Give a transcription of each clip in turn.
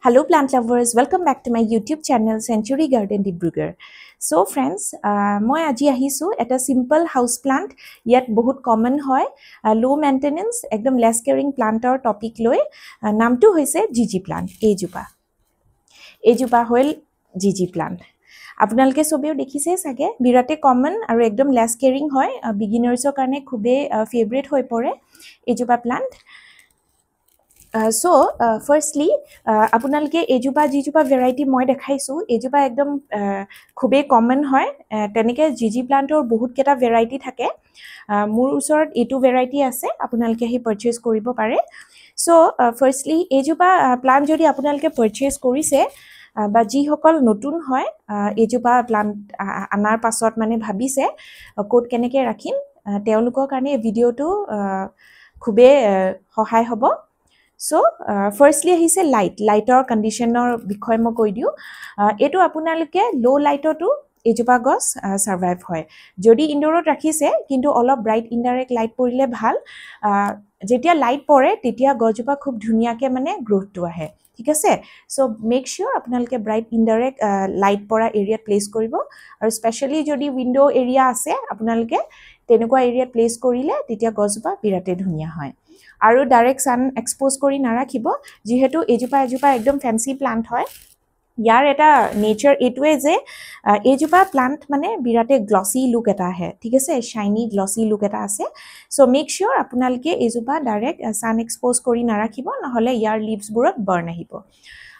Hello plant lovers, welcome back to my YouTube channel Century Garden Dibrugarh. So friends, moi aji ahisu eta simple house plant yet bahut common hoy, low maintenance ekdom less caring planter topic loi namtu hoise GG plant ejupa hoil GG plant. আপোনালোকে সবেও দেখিছে সাগে বিৰাতে common আৰু একদম less caring হয় বিগিনাৰ্সৰ কাৰণে খুবে favourite হৈ পৰে এজুপা plant firstly আপোনালোকে এজুপা জিজুপা ভ্যাৰাইটি মই দেখাইছো এজুপা একদম খুবে কমন হয় তেনেকে জিজি প্লান্টৰ বহুত কেটা ভ্যাৰাইটি থাকে মোৰ ওচৰত এটো ভ্যাৰাইটি আছে আপোনালোকে হি পাৰচেজ কৰিব পাৰে সো ফাৰ্স্টলি এজুপা প্লান্ট যদি আপোনালোকে পাৰচেজ কৰিছে বা যি সকল নতুন হয় এজুপা প্লান্ট আনাৰ পাছত মানে ভাবিছে কোড কেনেকে ৰাখিম তেওঁলোকৰ কাৰণে ভিডিওটো খুবে সহায় হ'ব So, firstly, he said light or conditioner bikhoy mo koi diu. Eto apunaloke low light to ejupa gos survive hoy. Jodi indoor rakhise, kintu olop bright indirect light porile bhal. Jetia light pore, tetia gojupa khub dhunia ke mane growth to ahe. ঠিক আছে so make sure আপোনালোকে bright indirect light পড়া area place কৰিব আৰু specially যদি window area আছে আপোনালোকে তেনেকুৱা এৰিয়া প্লেস কৰিলে তেতিয়া গছবা বিৰাতে ধুনিয়া হয় আৰু ডাইৰেক্ট সান এক্সপোজ কৰি নাৰাখিব যেহেতু এজুপা একদম ফ্যান্সি প্লান্ট হয় ইয়াৰ এটা নেচাৰ এটুৱে যে এজুপা প্লান্ট মানে বিৰাতে গ্লসি লুক এটা আহে ঠিক আছে শাইনি গ্লসি লুক এটা আছে সো মেক শিওর আপোনালোকে এজুপা ডাইৰেক্ট সান এক্সপোজ কৰি নাৰাখিব নহলে ইয়াৰ লিভস বুৰত বাৰ্ন আহিব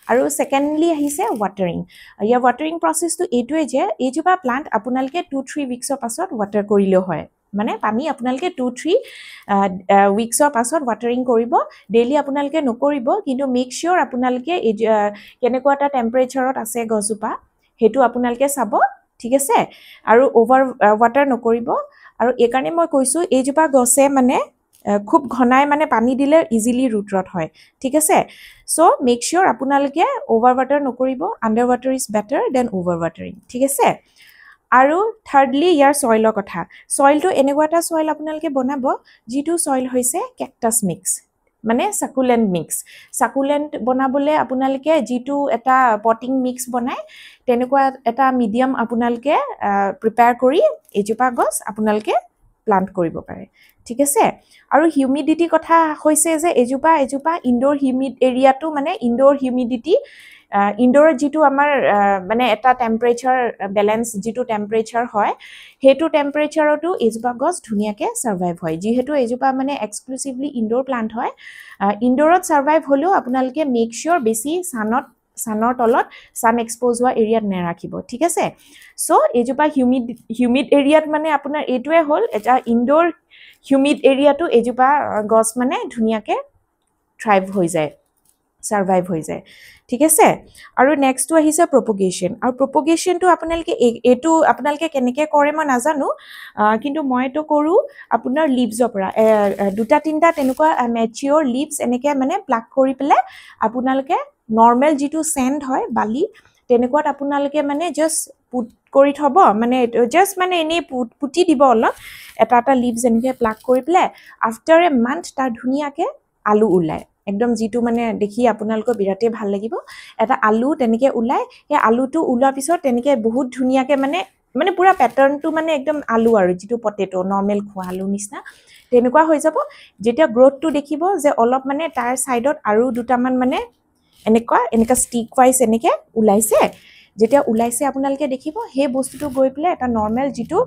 আৰু সেকেন্ডলি আহিছে ওয়াটাৰিং ইয়াৰ ওয়াটাৰিং প্ৰসেসটো এটুৱে যে এজুপা প্লান্ট আপোনালোকে 2-3 উইকছৰ পাছত ওয়াটাৰ কৰিলে হয় মানে পানী আপোনালোকে 2-3 উইকছৰ পাছত ওয়াটাৰিং কৰিব ডেইলি আপোনালোকে নকৰিব কিন্তু মেক শিওৰ আপোনালোকে কেনেকুৱা এটা টেম্পাৰেচাৰত আছে গছজোপা হেতু আপোনালোকে চাব ঠিক আছে আৰু ওভাৰ ওয়াটাৰ নকৰিব আৰু এই কাৰণে মই কৈছো এইজোপা গছে মানে খুব ঘনাই মানে পানী দিলে ইজিলি ৰুট ৰট হয় ঠিক আছে সো মেক শিওৰ আপোনালোকে ওভাৰ ওয়াটাৰ নকৰিব under water is better than over watering ঠিক আছে আৰু থাৰ্ডলি ইয়াৰ সয়েলৰ কথা সয়েলটো এনেকুৱা এটা সয়েল আপোনালোকে বনাব জিটো সয়েল হৈছে কেকটাস মিক্স মানে সাকুলেন্ট বনাবলে আপোনালোকে জিটো এটা পটিং মিক্স বনাই তেনেকুৱা এটা মিডিয়াম আপোনালোকে প্ৰিপেয়াৰ কৰি এজুপা গছ আপোনালোকে প্লান্ট কৰিব পাৰে ঠিক আছে আৰু হিউমিডিটি কথা হৈছে যে এজুপা ইনডোৰ হিউমিড এৰিয়াটো মানে ইনডোৰ হিউমিডিটি ইনডোৰ জিটো আমাৰ মানে এটা টেম্পাৰেচাৰ ব্যালেন্স জিটো টেম্পাৰেচাৰ হয় হেতু টেম্পাৰেচাৰটো এজুপা গছ ধুনিয়াকে সাৰ্ভাইভ হয় যেহেতু এজুপা মানে এক্সক্লুসিভলি ইনডোৰ প্লান্ট হয় ইনডোৰত সাৰ্ভাইভ হলেও আপোনালোকে মেক শিওৰ বেছি সানৰ তলত সান এক্সপোজ হোৱা এৰিয়াত নেৰাখিব ঠিক আছে সো এজুপা হিউমিড এৰিয়াত মানে আপোনাৰ এটুৱে হল এটা ইনডোৰ হিউমিড এৰিয়াটো এজুপা গছ মানে ধুনিয়াকে থ্ৰাইভ হৈ যায় সাৰ্ভাইভ হৈ যায় ঠিক আছে আৰু নেক্সট টু আহিছে প্ৰপগেশন আৰু প্ৰপগেশনটো আপোনালোকে এটো আপোনালোকে কেনেকে কৰে মই নাজানো কিন্তু মই তো কৰো আপোনাৰ লিভছৰ পৰা দুটা তিনটা তেনেকুৱা ম্যাচিউৰ লিভছ এনেকে মানে প্লাক কৰি পেলে আপোনালোকে নৰমাল জিটো স্যান্ড হয় বালি তেনেকুৱাত আপোনালোকে মানে জাস্ট পুট কৰি থব মানে জাস্ট মানে এনে পুটি দিব অলপ এটা লিভছ এনেকে প্লাক কৰি পেলে আফটাৰ এ মান্থ তাৰ ধুনিয়াকে আলু উলাই একদম জিটো মানে দেখি আপোনালোকৰ বিৰাতে ভাল লাগিব এটা আলু তেনেকে উলাই এই আলুটো উলোৱা পিছত তেনেকে বহুত ধুনিয়াকে মানে পুৰা প্যাটাৰ্নটো মানে একদম আলু আৰু জিটো পটেটো নৰমাল খোৱা আলু নিচিনা তেনেকুৱা হৈ যাব যেতিয়া গ্ৰোথটো দেখিব যে অলপ মানে তাৰ সাইডত আৰু দুটামান মানে এনেকা ষ্টিক ওয়াইজ এনেকে উলাইছে যেতিয়া উলাইছে আপোনালোকে দেখিব হে বস্তুটো গৈ প্লে এটা নরমাল জিটো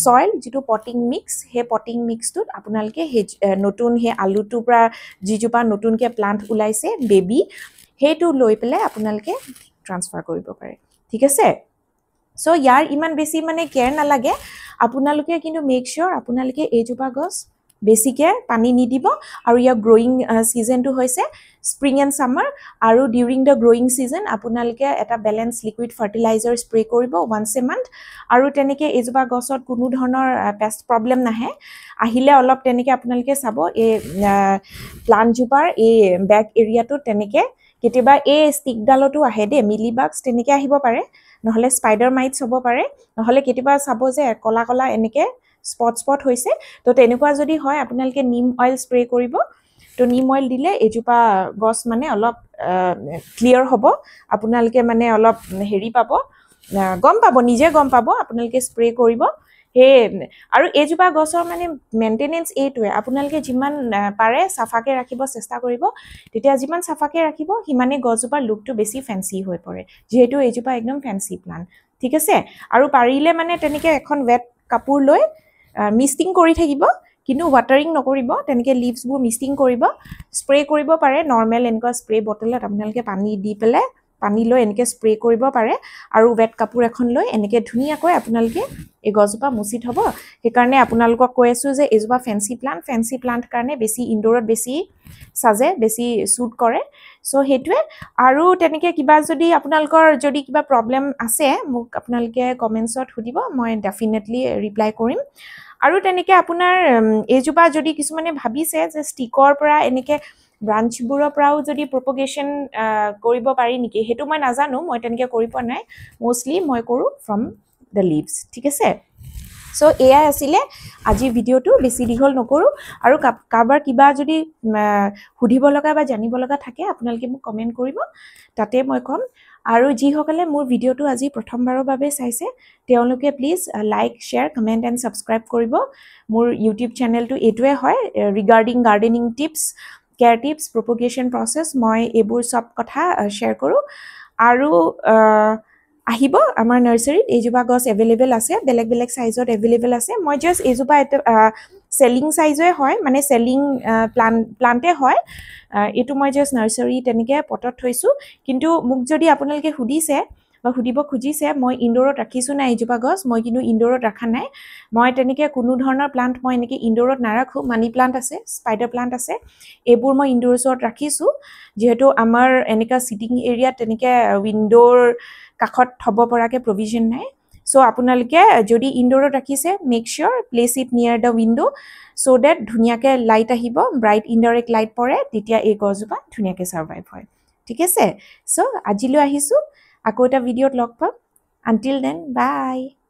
সয়েল জিটো পটিং মিক্স হে পটিং মিক্সটোত আপোনালোকে হে নতুন হে আলুটো পৰা জিজুপা নতুনকে প্লান্ট উলাইছে বেবি হেটো লৈ প্লে আপোনালোকে ট্ৰান্সফাৰ কৰিব পাৰে ঠিক আছে সো ইয়াৰ ইমান বেছি মানে কেয়াৰ নালাগে আপোনালোকে কিন্তু মেক শিওৰ আপোনালোকে এজুপা গছ বেছিকে পানী নিদিব আৰু ইয়াৰ গ্ৰোইং সিজনটো হৈছে স্প্ৰিং এণ্ড সামাৰ আৰু ডিউৰিং দ্য গ্ৰোইং সিজন আপোনালোকে এটা ব্যালেন্স লিকুইড ফাৰ্টিলাইজাৰ স্প্ৰে কৰিব ওয়ান্স এ মান্থ আৰু তেনেকে এজুপা গছত কোনো ধৰণৰ পেষ্ট প্ৰবলেম নাহে আহিলে অলপ তেনেকে আপোনালোকে চাব এই প্লান্ট জুপাৰ এই ব্যাক এৰিয়াটো তেনেকে কেতিয়াবা এই ষ্টিকডালটো আহে দে মিলিবাগস তেনেকে আহিব পাৰে নহলে স্পাইডাৰ মাইটস হ'ব পাৰে নহলে কেতিয়াবা চাব যে কলা কলা এনেকে স্পট হৈছে তো তেনেকুৱা যদি হয় আপোনালোকে নিম অয়েল স্প্ৰে কৰিব তো নিম অইল দিলে এজোপা গছ মানে অলপ ক্লিয়াৰ হ'ব আপোনালোকে মানে অলপ হেৰি পাব গম পাব নিজে গম পাব আপোনালোকে স্প্ৰে কৰিব হে আৰু এজোপা গছৰ মানে মেইনটেনেন্স এইটোৱে আপোনালোকে যিমান পাৰে সাফাকে ৰাখিব চেষ্টা কৰিব তেতিয়া যিমান সাফাকে ৰাখিব হিমানে গছজোপাৰ লুকটো বেছি ফেন্সি হৈ পৰে যেহেতু এজোপা একদম ফেন্সি প্লান্ট ঠিক আছে আৰু পাৰিলে মানে তেনেকে এখন ওয়েট কাপোৰ লৈ মিস্টিং কৰি থাকিব কিন্তু ওয়াটাৰিং নকৰিব তেনেকে লিভছবোৰ মিস্টিং কৰিব স্প্ৰে কৰিব পাৰে নৰ্মেল এনেকুৱা স্প্ৰে বটলত আপোনালোকে পানী দি পেলাই পানী লৈ এনেকে স্প্ৰে কৰিব পাৰে আৰু ওয়েট কাপোৰ এখন লৈ এনেকে ধুনিয়াকৈ আপোনালোকে এই গছজোপা মুচি থব সেইকাৰণে আপোনালোকক কৈ আছো যে এজোপা ফেন্সি প্লান্ট কাৰণে বেছি ইনডোৰত বেছি সাজে বেছি সুট কৰে সো হেতুৱে আৰু তেনেকে কিবা যদি আপোনালোকৰ যদি কিবা প্ৰবলেম আছে মোক আপোনালোকে কমেন্টছত সুধিব মই ডেফিনেটলি ৰিপ্লাই কৰিম আৰু তেনেকে আপোনাৰ এজোপা যদি কিছুমানে ভাবিছে যে ষ্টিকৰ পৰা এনেকে ব্ৰাঞ্চবোৰৰ পৰাও যদি প্ৰপগেশ্যন কৰিব পাৰি নেকি হেতু মই নাজানো মই তেনেকে কৰি পোৱা নাই মোস্টলি মই কৰো ফ্ৰম দ্য লিভছ ঠিক আছে সো এয়া আছিলে আজি ভিডিওটো বেছি দীঘল নকৰো আৰু কাবাৰ কিবা যদি সুধিব লগা বা জানিব লগা থাকে আপোনালোকে মোক কমেন্ট কৰিব তাতে মই কম আৰু যি সকলে মোৰ ভিডিওটো আজি প্ৰথমবাৰৰ বাবে চাইছে তেওঁলোকে please like share comment and subscribe কৰিব মোৰ ইউটিউব চেনেলটো এটোৱে হয় regarding gardening tips care tips propagation process মই এবোৰ সব কথা শেয়াৰ কৰো আৰু আহিব আমাৰ নাৰ্সাৰীত এজোপা গছ এভেইলেবল আছে বেলেগ বেলেগ সাইজত এভেইলেবল আছে মই জাস্ট এজোপা সেলিং সাইজে হয় মানে সেলিং প্লান্টে হয় এটো মই জাস্ট নাৰ্সাৰী তেনেকে পটত থৈছো কিন্তু মোক যদি আপোনালোকে সুধিছে বা সুধিব খুজিছে মই ইনডোৰত ৰাখিছো না এজোপা গছ মই কিন্তু ইনডোৰত ৰাখা নাই মই তেনেকে কোনো ধৰণৰ প্লান্ট মই এনেকে ইনডোৰত নাৰাখো মানি প্লান্ট আছে স্পাইডাৰ প্লান্ট আছে এবোৰ মই ইনডোৰত ৰাখিছো যেহেতু আমাৰ এনেকা সিটিং এৰিয়া তেনেকে উইন্ডোৰ কাখত থব পৰাকে প্ৰভিজন নাই সো আপোনালোকে যদি ইনডোৰত ৰাখিছে মেক শিওৰ প্লেস ইট নিয়াৰ দা উইন্ডো সো দ্যাট ধুনিয়াকে লাইট আহিব ব্ৰাইট ইনডাইৰেক্ট লাইট পৰে তেতিয়া এই গছজোপা ধুনিয়াকে সাৰ্ভাইভ হয় ঠিক আছে সো আজিলৈ আহিছো আকৌ এটা ভিডিওত লগ পাম until then bye